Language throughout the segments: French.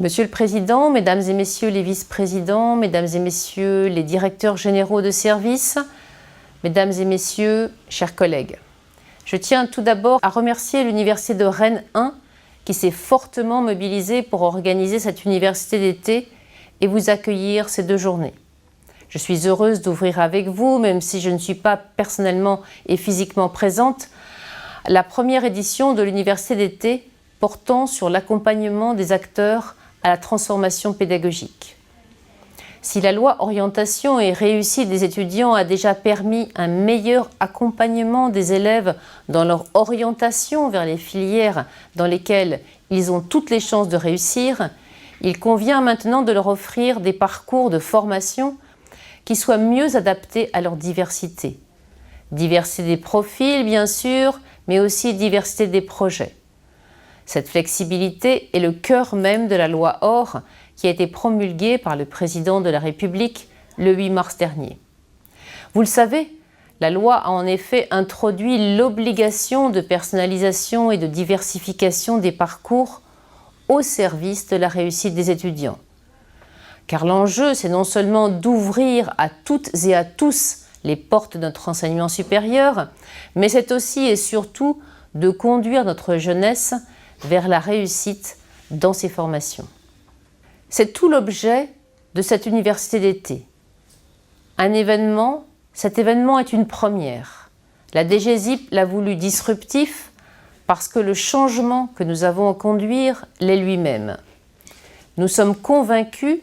Monsieur le Président, Mesdames et Messieurs les vice-présidents, Mesdames et Messieurs les directeurs généraux de service, Mesdames et Messieurs, chers collègues, je tiens tout d'abord à remercier l'Université de Rennes 1 qui s'est fortement mobilisée pour organiser cette université d'été et vous accueillir ces 2 journées. Je suis heureuse d'ouvrir avec vous, même si je ne suis pas personnellement et physiquement présente, la première édition de l'université d'été portant sur l'accompagnement des acteurs à la transformation pédagogique. Si la loi orientation et réussite des étudiants a déjà permis un meilleur accompagnement des élèves dans leur orientation vers les filières dans lesquelles ils ont toutes les chances de réussir, il convient maintenant de leur offrir des parcours de formation qui soient mieux adaptés à leur diversité. Diversité des profils, bien sûr, mais aussi diversité des projets. Cette flexibilité est le cœur même de la loi OR qui a été promulguée par le président de la République le 8 mars dernier. Vous le savez, la loi a en effet introduit l'obligation de personnalisation et de diversification des parcours au service de la réussite des étudiants. Car l'enjeu, c'est non seulement d'ouvrir à toutes et à tous les portes de notre enseignement supérieur, mais c'est aussi et surtout de conduire notre jeunesse vers la réussite dans ses formations. C'est tout l'objet de cette université d'été. Cet événement est une première. La DGSIP l'a voulu disruptif parce que le changement que nous avons à conduire l'est lui-même. Nous sommes convaincus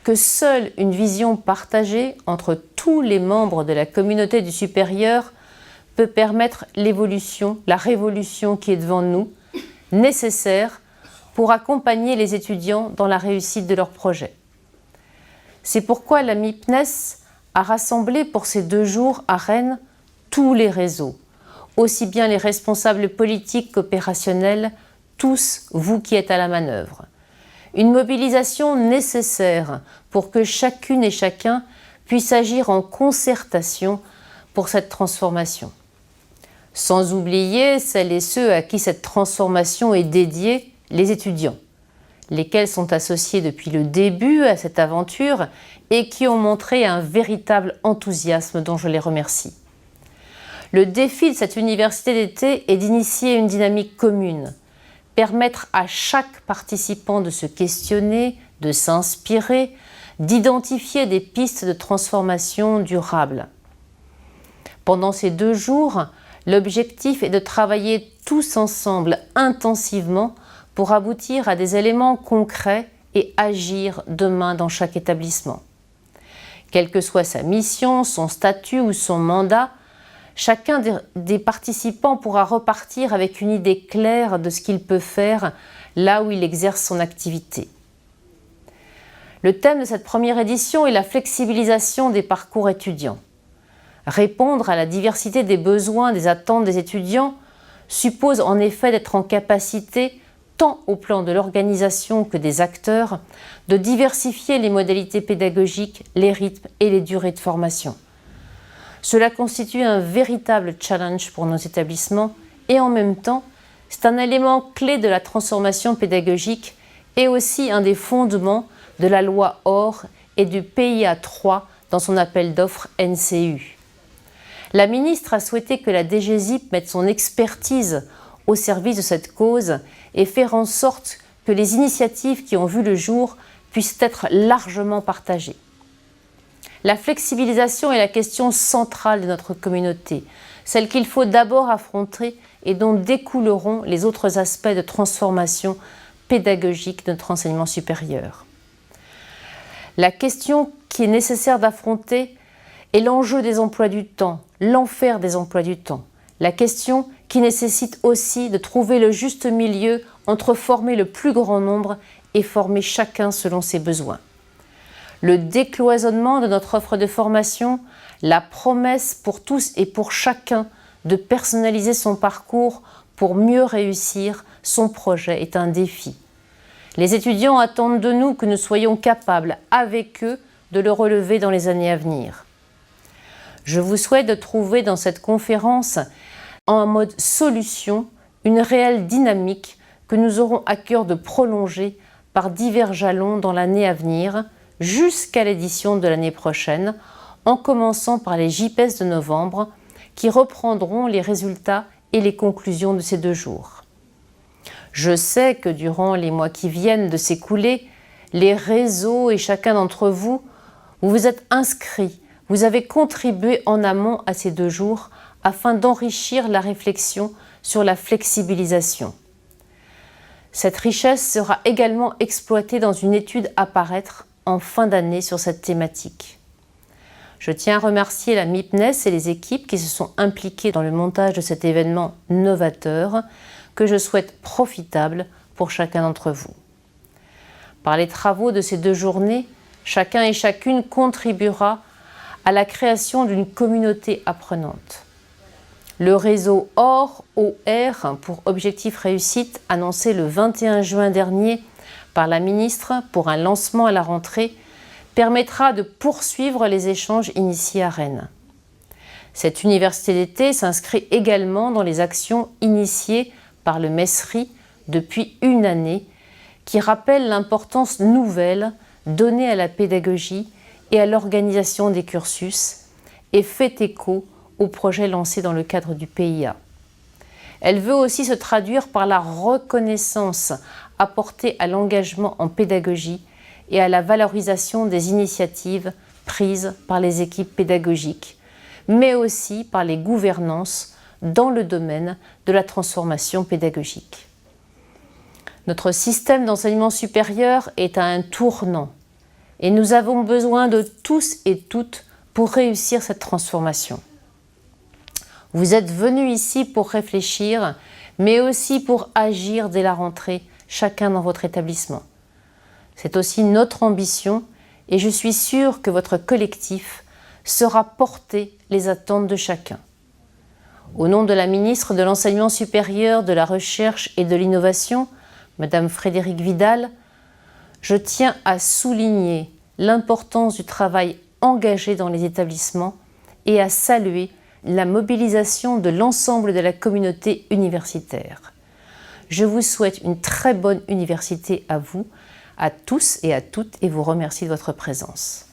que seule une vision partagée entre tous les membres de la communauté du supérieur peut permettre l'évolution, la révolution qui est devant nous, nécessaire pour accompagner les étudiants dans la réussite de leurs projets. C'est pourquoi la MIPNES a rassemblé pour ces 2 jours à Rennes tous les réseaux, aussi bien les responsables politiques qu'opérationnels, tous vous qui êtes à la manœuvre. Une mobilisation nécessaire pour que chacune et chacun puisse agir en concertation pour cette transformation. Sans oublier celles et ceux à qui cette transformation est dédiée, les étudiants, lesquels sont associés depuis le début à cette aventure et qui ont montré un véritable enthousiasme dont je les remercie. Le défi de cette université d'été est d'initier une dynamique commune, permettre à chaque participant de se questionner, de s'inspirer, d'identifier des pistes de transformation durable. Pendant ces 2 jours, l'objectif est de travailler tous ensemble intensivement pour aboutir à des éléments concrets et agir demain dans chaque établissement. Quelle que soit sa mission, son statut ou son mandat, chacun des participants pourra repartir avec une idée claire de ce qu'il peut faire là où il exerce son activité. Le thème de cette première édition est la flexibilisation des parcours étudiants. Répondre à la diversité des besoins, des attentes des étudiants suppose en effet d'être en capacité, tant au plan de l'organisation que des acteurs, de diversifier les modalités pédagogiques, les rythmes et les durées de formation. Cela constitue un véritable challenge pour nos établissements et en même temps, c'est un élément clé de la transformation pédagogique et aussi un des fondements de la loi OR et du PIA 3 dans son appel d'offres NCU. La ministre a souhaité que la DGSIP mette son expertise au service de cette cause et faire en sorte que les initiatives qui ont vu le jour puissent être largement partagées. La flexibilisation est la question centrale de notre communauté, celle qu'il faut d'abord affronter et dont découleront les autres aspects de transformation pédagogique de notre enseignement supérieur. La question qui est nécessaire d'affronter est l'enjeu des emplois du temps, l'enfer des emplois du temps. La question qui nécessite aussi de trouver le juste milieu entre former le plus grand nombre et former chacun selon ses besoins. Le décloisonnement de notre offre de formation, la promesse pour tous et pour chacun de personnaliser son parcours pour mieux réussir son projet est un défi. Les étudiants attendent de nous que nous soyons capables, avec eux, de le relever dans les années à venir. Je vous souhaite de trouver dans cette conférence, en mode solution, une réelle dynamique que nous aurons à cœur de prolonger par divers jalons dans l'année à venir, jusqu'à l'édition de l'année prochaine, en commençant par les JPES de novembre, qui reprendront les résultats et les conclusions de ces 2 jours. Je sais que durant les mois qui viennent de s'écouler, les réseaux et chacun d'entre vous, vous vous êtes inscrits, vous avez contribué en amont à ces 2 jours afin d'enrichir la réflexion sur la flexibilisation. Cette richesse sera également exploitée dans une étude à paraître en fin d'année sur cette thématique. Je tiens à remercier la MIPNES et les équipes qui se sont impliquées dans le montage de cet événement novateur que je souhaite profitable pour chacun d'entre vous. Par les travaux de ces 2 journées, chacun et chacune contribuera à la création d'une communauté apprenante. Le réseau OR pour Objectif Réussite, annoncé le 21 juin dernier par la ministre pour un lancement à la rentrée, permettra de poursuivre les échanges initiés à Rennes. Cette université d'été s'inscrit également dans les actions initiées par le MESRI depuis une année, qui rappellent l'importance nouvelle donnée à la pédagogie et à l'organisation des cursus et fait écho au projet lancé dans le cadre du PIA. Elle veut aussi se traduire par la reconnaissance apportée à l'engagement en pédagogie et à la valorisation des initiatives prises par les équipes pédagogiques, mais aussi par les gouvernances dans le domaine de la transformation pédagogique. Notre système d'enseignement supérieur est à un tournant et nous avons besoin de tous et toutes pour réussir cette transformation. Vous êtes venus ici pour réfléchir, mais aussi pour agir dès la rentrée, chacun dans votre établissement. C'est aussi notre ambition et je suis sûre que votre collectif saura porter les attentes de chacun. Au nom de la ministre de l'Enseignement supérieur, de la Recherche et de l'Innovation, Madame Frédérique Vidal, je tiens à souligner l'importance du travail engagé dans les établissements et à saluer la mobilisation de l'ensemble de la communauté universitaire. Je vous souhaite une très bonne université à vous, à tous et à toutes, et vous remercie de votre présence.